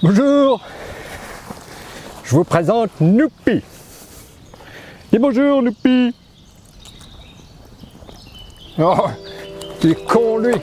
Bonjour, je vous présente Noupi. Dis bonjour Noupi. Oh, il est con lui.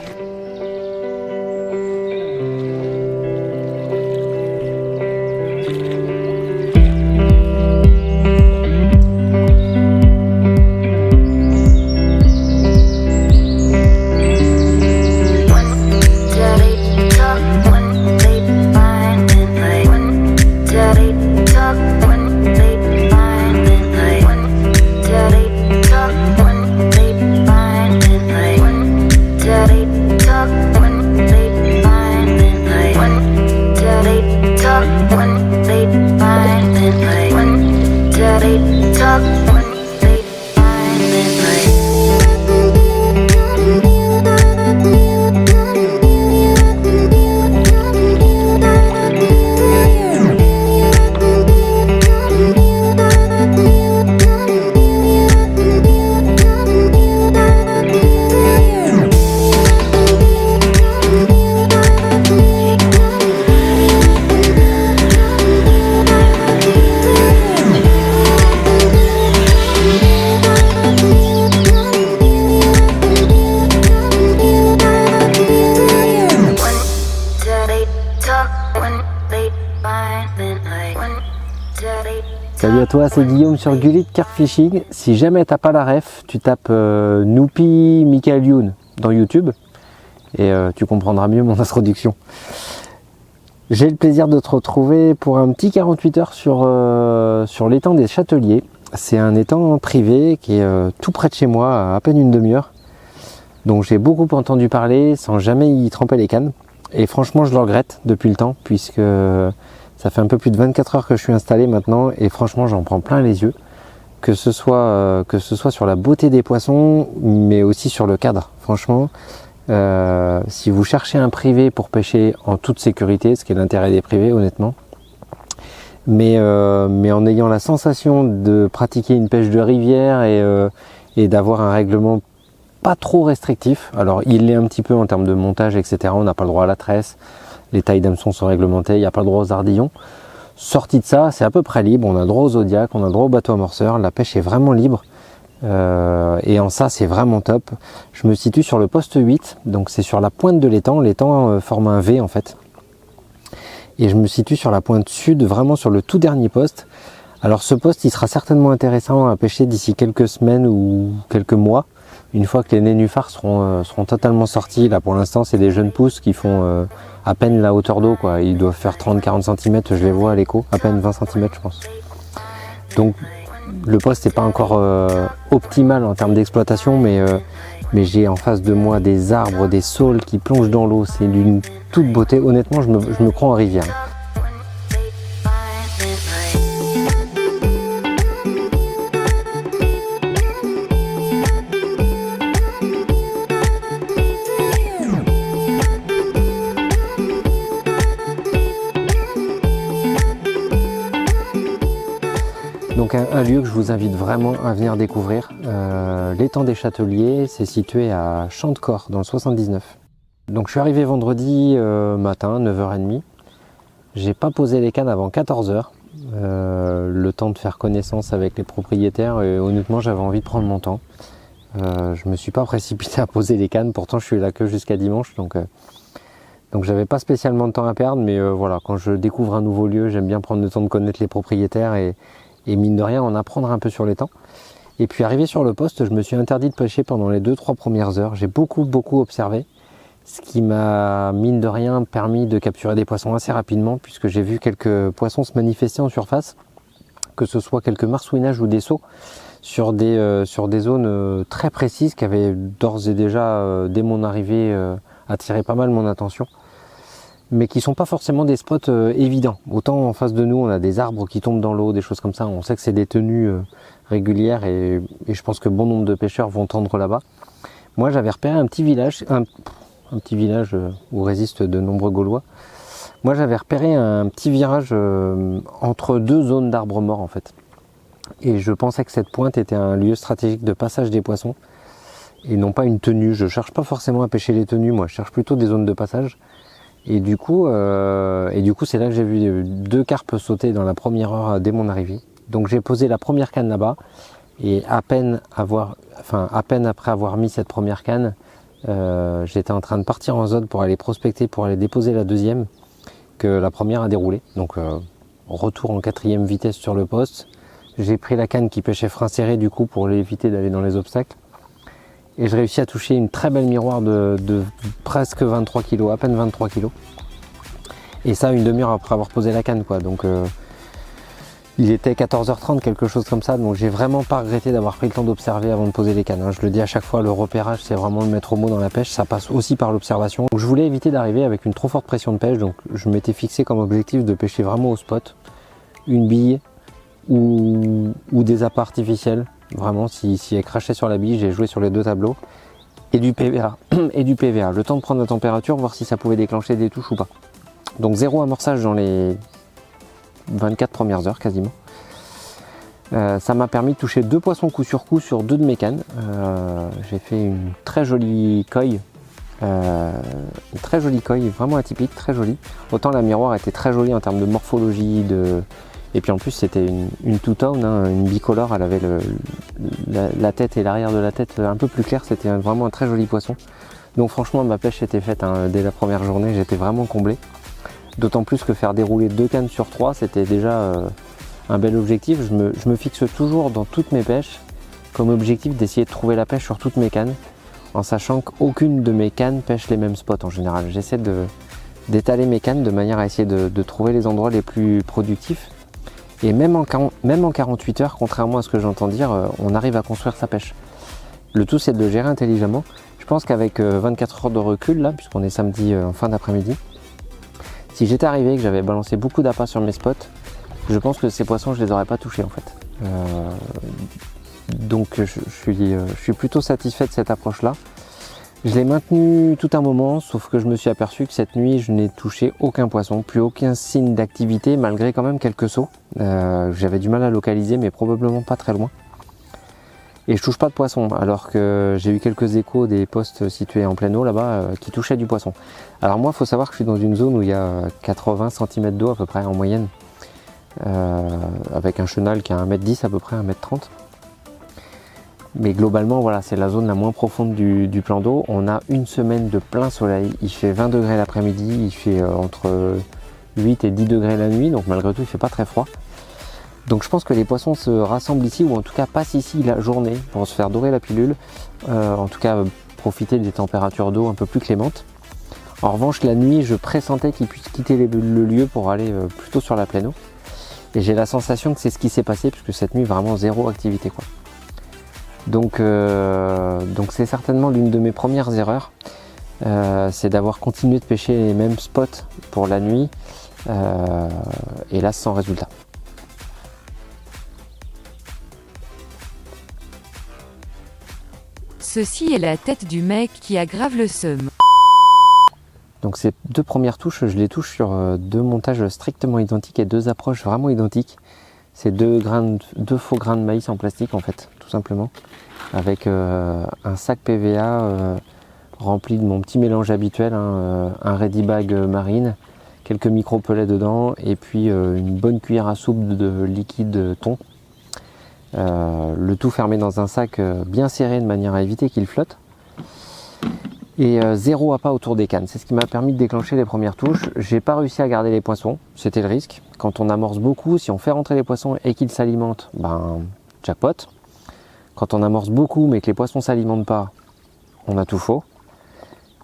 Salut à toi, c'est Guillaume sur Gullit Carp Fishing. Si jamais t'as pas la ref, tu tapes Noupi Michael Youn dans YouTube et tu comprendras mieux mon introduction. J'ai le plaisir de te retrouver pour un petit 48 heures sur l'étang des Châteliers. C'est un étang privé qui est tout près de chez moi, à peine une demi-heure. Donc j'ai beaucoup entendu parler sans jamais y tremper les cannes. Et franchement, je le regrette depuis le temps puisque ça fait un peu plus de 24 heures que je suis installé maintenant et franchement j'en prends plein les yeux, que ce soit sur la beauté des poissons mais aussi sur le cadre. Franchement, si vous cherchez un privé pour pêcher en toute sécurité, ce qui est l'intérêt des privés honnêtement, mais en ayant la sensation de pratiquer une pêche de rivière et d'avoir un règlement pas trop restrictif. Alors il l'est un petit peu en termes de montage etc, on n'a pas le droit à la tresse. Les tailles d'hameçons sont réglementées, il n'y a pas le droit aux ardillons. Sorti de ça, c'est à peu près libre, on a le droit aux zodiacs, on a le droit au bateau amorceur, la pêche est vraiment libre. Et en ça, c'est vraiment top. Je me situe sur le poste 8, donc c'est sur la pointe de l'étang. L'étang forme un V en fait. Et je me situe sur la pointe sud, vraiment sur le tout dernier poste. Alors ce poste, il sera certainement intéressant à pêcher d'ici quelques semaines ou quelques mois. Une fois que les nénuphars seront totalement sortis, là pour l'instant c'est des jeunes pousses qui font à peine la hauteur d'eau, quoi. Ils doivent faire 30-40 cm, je les vois à l'écho, à peine 20 cm je pense. Donc le poste n'est pas encore optimal en termes d'exploitation, mais j'ai en face de moi des arbres, des saules qui plongent dans l'eau, c'est d'une toute beauté. Honnêtement je me crois en rivière. Donc un lieu que je vous invite vraiment à venir découvrir, l'étang des Châteliers, c'est situé à Chantecorps dans le 79. Donc je suis arrivé vendredi matin, 9h30, j'ai pas posé les cannes avant 14h, le temps de faire connaissance avec les propriétaires et honnêtement j'avais envie de prendre mon temps. Je me suis pas précipité à poser les cannes, pourtant je suis là que jusqu'à dimanche, donc j'avais pas spécialement de temps à perdre, mais voilà, quand je découvre un nouveau lieu, j'aime bien prendre le temps de connaître les propriétaires et mine de rien en apprendre un peu sur l'étang. Et puis arrivé sur le poste, je me suis interdit de pêcher pendant les 2-3 premières heures. J'ai beaucoup observé, ce qui m'a mine de rien permis de capturer des poissons assez rapidement puisque j'ai vu quelques poissons se manifester en surface, que ce soit quelques marsouinages ou des sauts sur des zones très précises qui avaient d'ores et déjà, dès mon arrivée, attiré pas mal mon attention, mais qui sont pas forcément des spots évidents. Autant en face de nous on a des arbres qui tombent dans l'eau, des choses comme ça, on sait que c'est des tenues régulières et je pense que bon nombre de pêcheurs vont tendre là-bas. Moi j'avais repéré un petit village, un petit village où résistent de nombreux Gaulois. Moi j'avais repéré un petit virage entre deux zones d'arbres morts en fait. Et je pensais que cette pointe était un lieu stratégique de passage des poissons et non pas une tenue. Je cherche pas forcément à pêcher les tenues, moi je cherche plutôt des zones de passage. Et du coup, c'est là que j'ai vu 2 carpes sauter dans la première heure dès mon arrivée. Donc j'ai posé la première canne là-bas et à peine après avoir mis cette première canne, j'étais en train de partir en zone pour aller prospecter, pour aller déposer la deuxième, que la première a déroulé. Donc retour en 4e vitesse sur le poste. J'ai pris la canne qui pêchait frein serré du coup pour éviter d'aller dans les obstacles. Et je réussis à toucher une très belle miroir de presque 23 kg, à peine 23 kg. Et ça une demi-heure après avoir posé la canne quoi. Donc il était 14h30, quelque chose comme ça. Donc j'ai vraiment pas regretté d'avoir pris le temps d'observer avant de poser les cannes. Je le dis à chaque fois, le repérage c'est vraiment le maître mot dans la pêche. Ça passe aussi par l'observation. Donc je voulais éviter d'arriver avec une trop forte pression de pêche. Donc je m'étais fixé comme objectif de pêcher vraiment au spot. Une bille ou des appâts artificiels. Vraiment, si elle crachait sur la bille, j'ai joué sur les 2 tableaux. Et du PVA. Et du PVA. Le temps de prendre la température, voir si ça pouvait déclencher des touches ou pas. Donc 0 amorçage dans les 24 premières heures quasiment. Ça m'a permis de toucher 2 poissons coup sur 2 de mes cannes. J'ai fait une très jolie coille. Vraiment atypique, très jolie. Autant la miroir était très jolie en termes de morphologie, et puis en plus c'était une two-tone, une bicolore, elle avait la tête et l'arrière de la tête un peu plus clair, c'était vraiment un très joli poisson. Donc franchement ma pêche était faite dès la première journée, j'étais vraiment comblé. D'autant plus que faire dérouler 2 cannes sur 3, c'était déjà un bel objectif. Je me fixe toujours dans toutes mes pêches comme objectif d'essayer de trouver la pêche sur toutes mes cannes, en sachant qu'aucune de mes cannes pêche les mêmes spots en général. J'essaie d'étaler mes cannes de manière à essayer de trouver les endroits les plus productifs. Et même en 48 heures, contrairement à ce que j'entends dire, on arrive à construire sa pêche. Le tout c'est de le gérer intelligemment. Je pense qu'avec 24 heures de recul, là, puisqu'on est samedi en fin d'après-midi, si j'étais arrivé et que j'avais balancé beaucoup d'appâts sur mes spots, je pense que ces poissons je les aurais pas touchés en fait. Donc je suis plutôt satisfait de cette approche là. Je l'ai maintenu tout un moment, sauf que je me suis aperçu que cette nuit je n'ai touché aucun poisson, plus aucun signe d'activité, malgré quand même quelques sauts. J'avais du mal à localiser, mais probablement pas très loin. Et je touche pas de poisson, alors que j'ai eu quelques échos des postes situés en pleine eau là-bas qui touchaient du poisson. Alors moi il faut savoir que je suis dans une zone où il y a 80 cm d'eau à peu près en moyenne, avec un chenal qui a 1m10 à peu près, 1m30. Mais globalement, voilà, c'est la zone la moins profonde du plan d'eau. On a une semaine de plein soleil. Il fait 20 degrés l'après-midi, il fait entre 8 et 10 degrés la nuit. Donc malgré tout, il fait pas très froid. Donc je pense que les poissons se rassemblent ici, ou en tout cas passent ici la journée pour se faire dorer la pilule. En tout cas, profiter des températures d'eau un peu plus clémentes. En revanche, la nuit, je pressentais qu'ils puissent quitter le lieu pour aller plutôt sur la pleine eau. Et j'ai la sensation que c'est ce qui s'est passé, puisque cette nuit, vraiment zéro activité, quoi. Donc c'est certainement l'une de mes premières erreurs, c'est d'avoir continué de pêcher les mêmes spots pour la nuit, hélas sans résultat. Ceci est la tête du mec qui aggrave le seum. Donc ces 2 premières touches, je les touche sur 2 montages strictement identiques et 2 approches vraiment identiques. C'est 2 faux grains de maïs en plastique en fait, tout simplement, avec un sac PVA rempli de mon petit mélange habituel, un ready bag marine, quelques micro-pelets dedans et puis une bonne cuillère à soupe de liquide thon. Le tout fermé dans un sac bien serré de manière à éviter qu'il flotte. Et 0 appât autour des cannes. C'est ce qui m'a permis de déclencher les premières touches. J'ai pas réussi à garder les poissons, c'était le risque. Quand on amorce beaucoup, si on fait rentrer les poissons et qu'ils s'alimentent, ben jackpot. Quand on amorce beaucoup mais que les poissons s'alimentent pas, on a tout faux.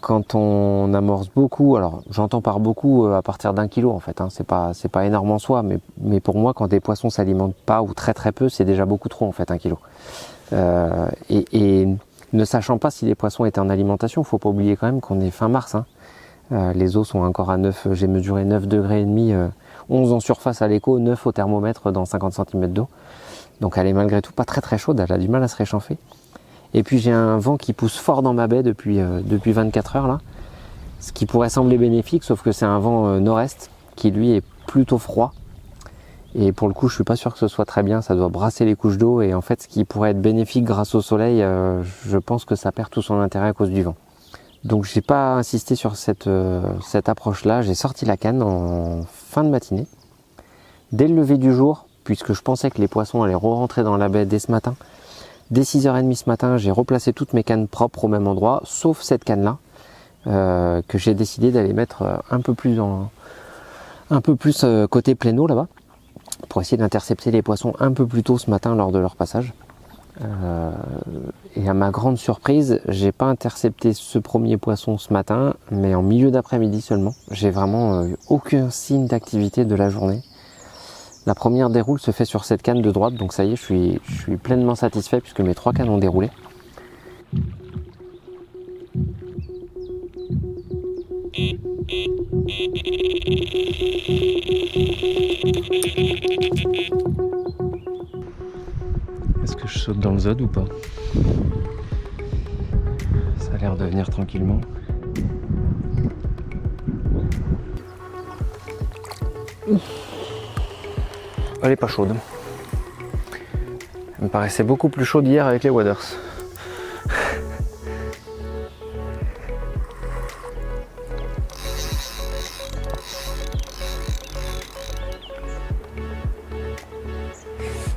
Quand on amorce beaucoup, alors j'entends par beaucoup à partir d'1 kilo en fait, hein, c'est pas énorme en soi, mais pour moi quand des poissons s'alimentent pas ou très très peu, c'est déjà beaucoup trop en fait 1 kilo. Et ne sachant pas si les poissons étaient en alimentation, il ne faut pas oublier quand même qu'on est fin mars. Hein. Les eaux sont encore à 9, j'ai mesuré 9 degrés et demi, 11 en surface à l'écho, 9 au thermomètre dans 50 cm d'eau. Donc elle est malgré tout pas très très chaude, elle a du mal à se réchauffer. Et puis j'ai un vent qui pousse fort dans ma baie depuis 24 heures là, ce qui pourrait sembler bénéfique, sauf que c'est un vent nord-est qui lui est plutôt froid. Et pour le coup, je suis pas sûr que ce soit très bien, ça doit brasser les couches d'eau et en fait ce qui pourrait être bénéfique grâce au soleil, je pense que ça perd tout son intérêt à cause du vent. Donc j'ai pas insisté sur cette approche-là. J'ai sorti la canne en fin de matinée. Dès le lever du jour, puisque je pensais que les poissons allaient re-rentrer dans la baie dès ce matin, dès 6h30 ce matin, j'ai replacé toutes mes cannes propres au même endroit, sauf cette canne-là, que j'ai décidé d'aller mettre un peu plus côté plein eau là-bas, pour essayer d'intercepter les poissons un peu plus tôt ce matin lors de leur passage. Et à ma grande surprise, j'ai pas intercepté ce premier poisson ce matin, mais en milieu d'après-midi seulement. J'ai vraiment aucun signe d'activité de la journée. La première déroule se fait sur cette canne de droite, donc ça y est, je suis pleinement satisfait puisque mes 3 cannes ont déroulé. Est-ce que je saute dans le zod ou pas? Ça a l'air de venir tranquillement. Elle est pas chaude. Elle me paraissait beaucoup plus chaude hier avec les waders.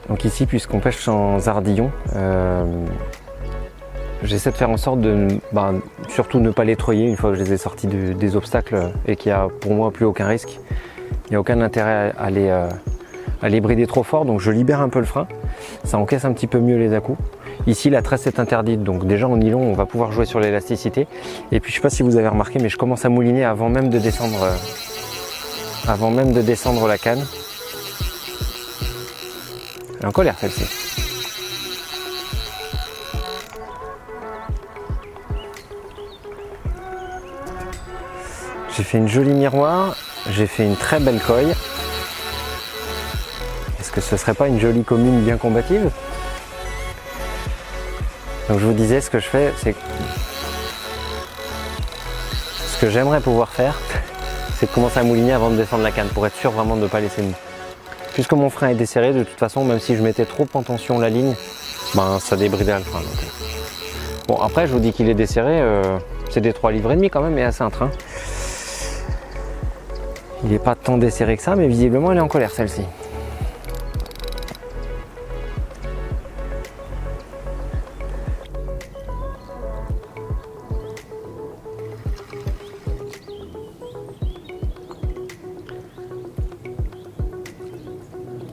Donc ici, puisqu'on pêche sans ardillon, j'essaie de faire en sorte de surtout ne pas les troyer une fois que je les ai sortis des obstacles et qu'il n'y a pour moi plus aucun risque. Il n'y a aucun intérêt à les brider trop fort, donc je libère un peu le frein. Ça encaisse un petit peu mieux les à-coups. Ici, la tresse est interdite, donc déjà en nylon, on va pouvoir jouer sur l'élasticité. Et puis je ne sais pas si vous avez remarqué, mais je commence à mouliner avant même de descendre la canne. Elle est en colère celle-ci. J'ai fait une jolie miroir, j'ai fait une très belle coille. Est-ce que ce serait pas une jolie commune bien combative? Donc je vous disais, ce que je fais, c'est ce que j'aimerais pouvoir faire, c'est de commencer à mouliner avant de descendre la canne pour être sûr vraiment de ne pas laisser de mou. Puisque mon frein est desserré, de toute façon, même si je mettais trop en tension la ligne, ça débridait le frein. Donc. Bon, après, je vous dis qu'il est desserré, c'est des 3,5 livres quand même, mais assez un train. Il n'est pas tant desserré que ça, mais visiblement, elle est en colère celle-ci.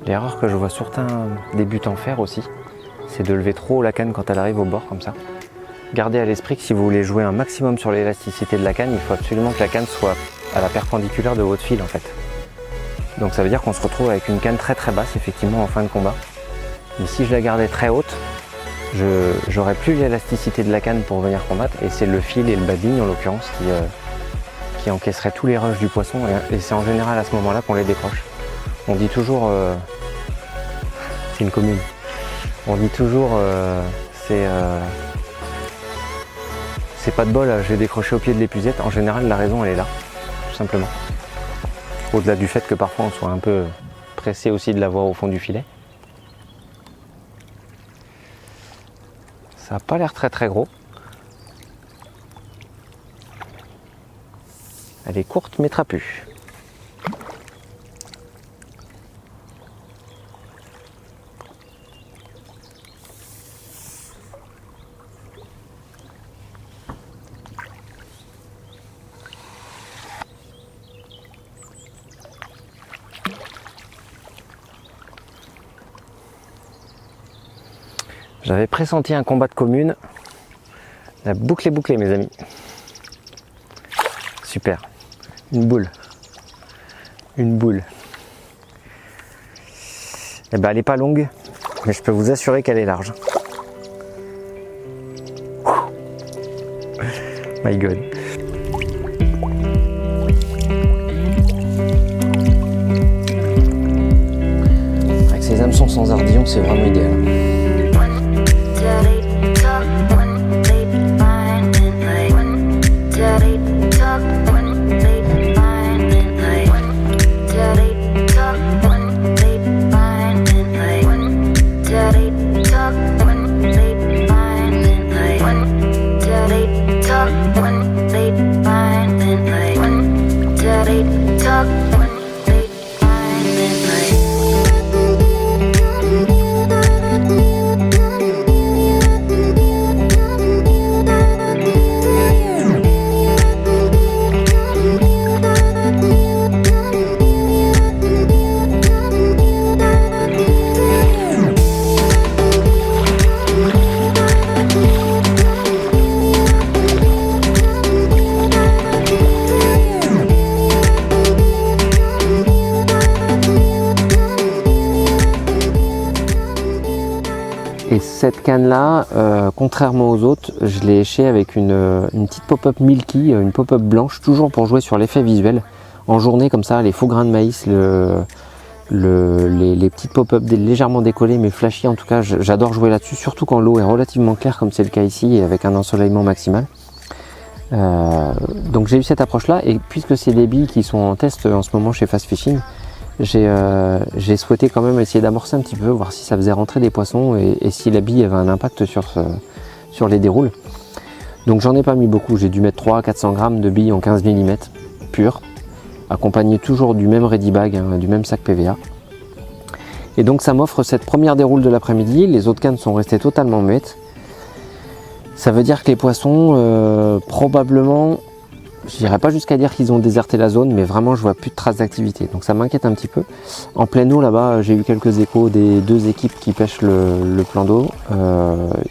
L'erreur que je vois certains débutants faire aussi, c'est de lever trop la canne quand elle arrive au bord comme ça. Gardez à l'esprit que si vous voulez jouer un maximum sur l'élasticité de la canne, il faut absolument que la canne soit à la perpendiculaire de votre fil en fait. Donc ça veut dire qu'on se retrouve avec une canne très très basse effectivement en fin de combat. Mais si je la gardais très haute, j'aurais plus l'élasticité de la canne pour venir combattre et c'est le fil et le bas de ligne en l'occurrence qui encaisserait tous les rushs du poisson et c'est en général à ce moment-là qu'on les décroche. On dit toujours, c'est une commune, on dit toujours c'est pas de bol, j'ai décroché au pied de l'épuisette. En général la raison elle est là, tout simplement. Au-delà du fait que parfois on soit un peu pressé aussi de la voir au fond du filet. Ça n'a pas l'air très très gros. Elle est courte mais trapue. J'avais pressenti un combat de commune. La boucle est bouclée mes amis. Super. Une boule. Une boule. Eh ben elle est pas longue, mais je peux vous assurer qu'elle est large. My God. Avec ces hameçons sans ardillon, c'est vraiment idéal. One Et cette canne là, contrairement aux autres, je l'ai échée avec une petite pop-up Milky, une pop-up blanche, toujours pour jouer sur l'effet visuel. En journée comme ça, les faux grains de maïs, les petites pop-up légèrement décollées mais flashy, en tout cas j'adore jouer là-dessus, surtout quand l'eau est relativement claire comme c'est le cas ici et avec un ensoleillement maximal. Donc j'ai eu cette approche là, et puisque c'est des billes qui sont en test en ce moment chez Fast Fishing, j'ai souhaité quand même essayer d'amorcer un petit peu, voir si ça faisait rentrer des poissons et si la bille avait un impact sur les déroules. Donc j'en ai pas mis beaucoup, j'ai dû mettre 300-400 grammes de billes en 15 mm pur, accompagné toujours du même ready bag, hein, du même sac PVA. Et donc ça m'offre cette première déroule de l'après-midi, les autres cannes sont restées totalement muettes. Ça veut dire que les poissons, probablement, je n'irai pas jusqu'à dire qu'ils ont déserté la zone, mais vraiment je vois plus de traces d'activité, donc ça m'inquiète un petit peu. En pleine eau là-bas, j'ai eu quelques échos des deux équipes qui pêchent le plan d'eau.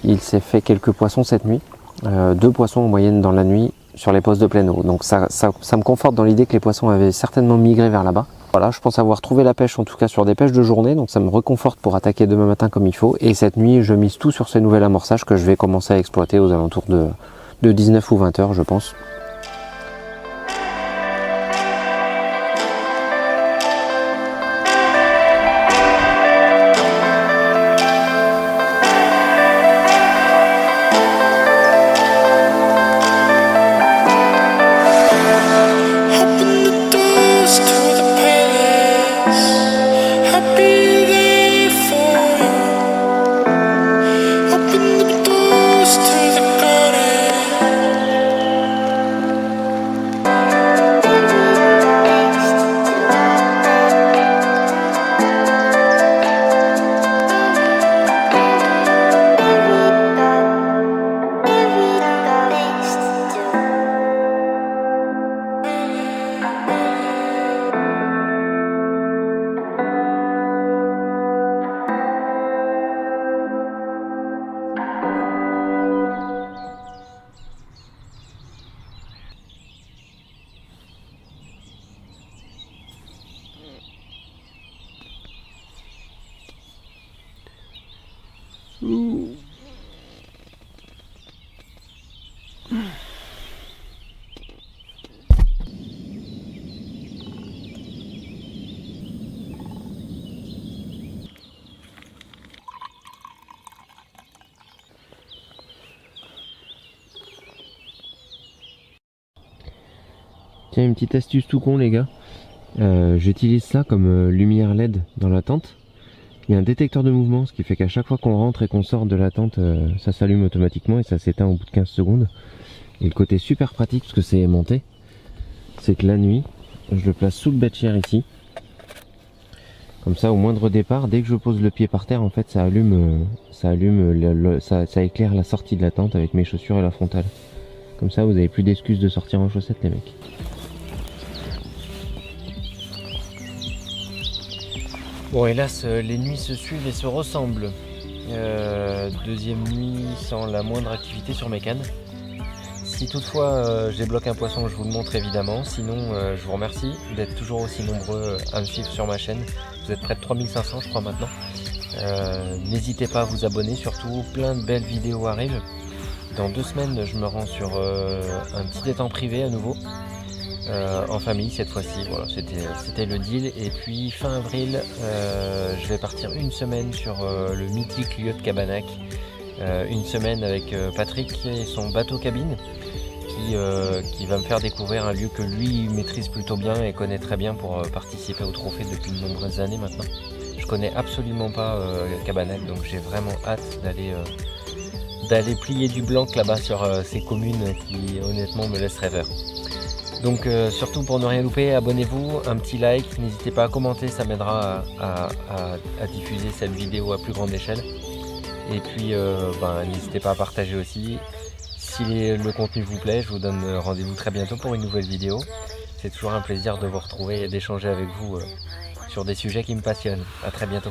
Il s'est fait quelques poissons cette nuit, 2 poissons en moyenne dans la nuit sur les postes de pleine eau, donc ça me conforte dans l'idée que les poissons avaient certainement migré vers là-bas. Voilà, je pense avoir trouvé la pêche en tout cas sur des pêches de journée, donc ça me reconforte pour attaquer demain matin comme il faut. Et cette nuit, je mise tout sur ce nouvel amorçage que je vais commencer à exploiter aux alentours de 19 ou 20 heures, je pense. Tiens, une petite astuce tout con les gars, j'utilise ça comme lumière LED dans la tente. Il y a un détecteur de mouvement, ce qui fait qu'à chaque fois qu'on rentre et qu'on sort de la tente, ça s'allume automatiquement et ça s'éteint au bout de 15 secondes. Et le côté super pratique, parce que c'est aimanté, c'est que la nuit, je le place sous le beddshare ici. Comme ça, au moindre départ, dès que je pose le pied par terre, en fait, ça éclaire la sortie de la tente avec mes chaussures et la frontale. Comme ça, vous n'avez plus d'excuses de sortir en chaussettes, les mecs. Bon, hélas, les nuits se suivent et se ressemblent. Deuxième nuit sans la moindre activité sur mes cannes. Si toutefois j'ai bloqué un poisson, je vous le montre évidemment. Sinon, je vous remercie d'être toujours aussi nombreux à me suivre sur ma chaîne. Vous êtes près de 3500 je crois maintenant. N'hésitez pas à vous abonner, surtout plein de belles vidéos arrivent. Dans 2 semaines, je me rends sur un petit étang privé à nouveau. En famille cette fois-ci, voilà, c'était le deal. Et puis fin avril, je vais partir une semaine sur le mythique lieu de Cabanac. Une semaine avec Patrick et son bateau cabine qui va me faire découvrir un lieu que lui maîtrise plutôt bien et connaît très bien pour participer au trophée depuis de nombreuses années maintenant. Je connais absolument pas Cabanac, donc j'ai vraiment hâte d'aller plier du blanc là-bas sur ces communes qui honnêtement me laissent rêveur. Donc surtout pour ne rien louper, abonnez-vous, un petit like, n'hésitez pas à commenter, ça m'aidera à diffuser cette vidéo à plus grande échelle. Et puis n'hésitez pas à partager aussi. Si le contenu vous plaît, je vous donne rendez-vous très bientôt pour une nouvelle vidéo. C'est toujours un plaisir de vous retrouver et d'échanger avec vous sur des sujets qui me passionnent. À très bientôt.